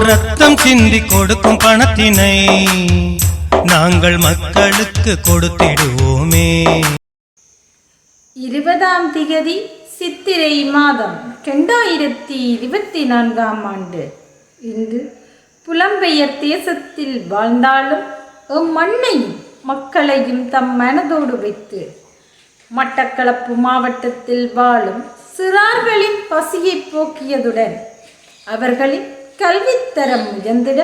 ரத்தம் சிந்தி கொடுக்கும் பணத்தினை நாங்கள் மக்களுக்கு கொடுத்திடுவோமே. 20ஆம் திகதி சித்திரை மாதம் 2024ஆம் ஆண்டு. இன்று புலம்பெயர் தேசத்தில் வாழ்ந்தாலும் மண்ணையும் மக்களையும் தம் மனதோடு வைத்து மட்டக்களப்பு மாவட்டத்தில் வாழும் சிறார்களின் பசியை போக்கியதுடன் அவர்களின் கல்வித்தரம் உயர்ந்திட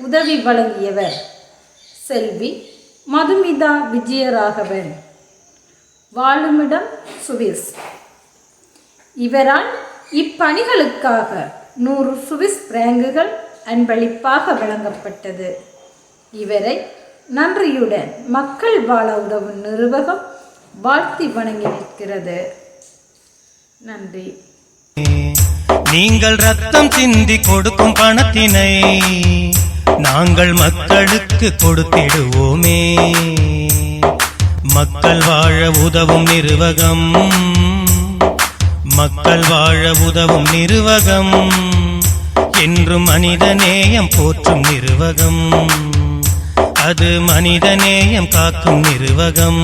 உதவி வழங்கியவர் செல்வி மதுமிதா விஜயராகவன். வாழுமிடம் சுவிஸ். இவரால் இப்பணிகளுக்காக 100 சுவிஸ் பிராங்குகள் அன்பளிப்பாக வழங்கப்பட்டது. இவரை நன்றியுடன் மக்கள் வாழ உதவும் நிறுவனம் வாழ்த்தி வணங்கி நிற்கிறது. நன்றி. நீங்கள் ரத்தம் சிந்தி கொடுக்கும் பணத்தினை நாங்கள் மக்களுக்கு கொடுத்திடுவோமே. மக்கள் வாழ உதவும் நிறுவகம், மக்கள் வாழ உதவும் நிறுவகம், என்றும் மனிதநேயம் போற்றும் நிறுவகம், அது மனிதநேயம் காக்கும் நிறுவகம்,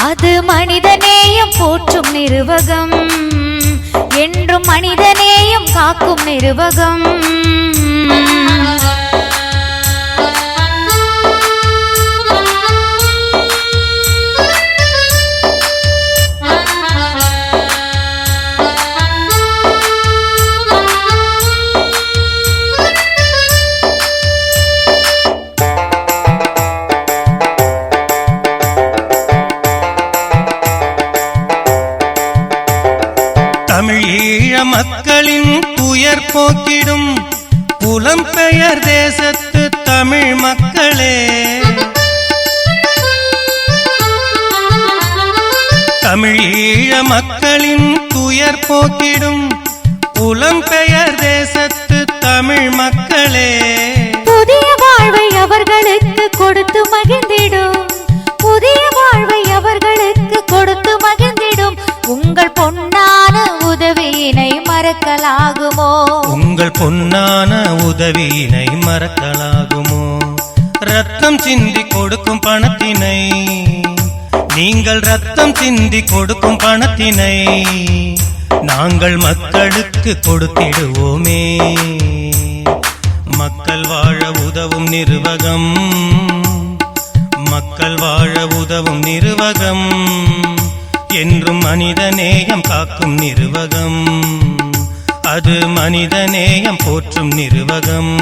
அது மனிதநேயம் போற்றும் நிறுவகம், என்றும் மனிதநேயம் காக்கும் நிறுவகம். தமிழ் ஈழ மக்களின் துயர் போக்கிடும் புலம்பெயர் தேசத்து தமிழ் மக்களே, தமிழ் ஈழ மக்களின் துயர் போக்கிடும் புலம்பெயர் தேசத்து தமிழ் மக்களே, புதிய வாழ்வை அவர்களுக்கு கொடுத்து மகிழ்ந்திடும், புதிய வாழ்வை அவர்களுக்கு கொடுத்து மகிழ்ந்திடும் உங்கள் பொன்னான உதவியினை மறக்கலாகுமோ, உங்கள் பொன்னான உதவியினை மறக்கலாகுமோ. ரத்தம் சிந்தி கொடுக்கும் பணத்தினை நீங்கள் ரத்தம் சிந்தி கொடுக்கும் பணத்தினை நாங்கள் மக்களுக்கு கொடுத்திடுவோமே. மக்கள் வாழ உதவும் நிறுவகம், மக்கள் வாழ உதவும் நிறுவகம், என்றும் மனிதநேயம் காக்கும் நிறுவகம், அது மனிதநேயம் போற்றும் நிறுவகம்.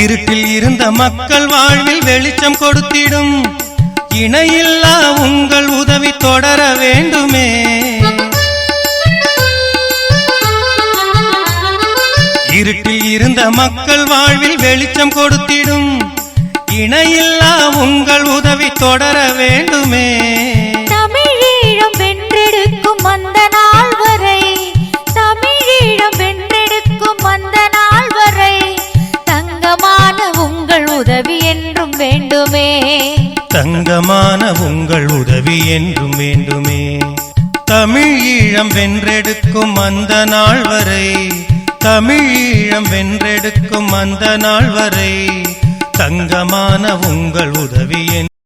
இருட்டில் இருந்த மக்கள் வாழ்வில் வெளிச்சம் கொடுத்திடும் இணையில்லா உங்கள் உதவி தொடர வேண்டுமே. இருட்டில் இருந்த மக்கள் வாழ்வில் வெளிச்சம் கொடுத்திடும் இணையில்லா உங்கள் உதவி தொடர வேண்டுமே. தமிழீழம் வென்றெடுக்கும் அந்த நாள் வரை, தமிழீழம் வென்றெடுக்கும் அந்த நாள் வரை தங்கமான உங்கள் உதவி என்றும் வேண்டுமே, தங்கமான உங்கள் உதவி என்றும் வேண்டுமே. தமிழீழம் வென்றெடுக்கும் அந்த நாள் வரை, தமிழீழம் வென்றெடுக்கும் அந்த நாள் வரை தங்கமான உங்கள் உதவி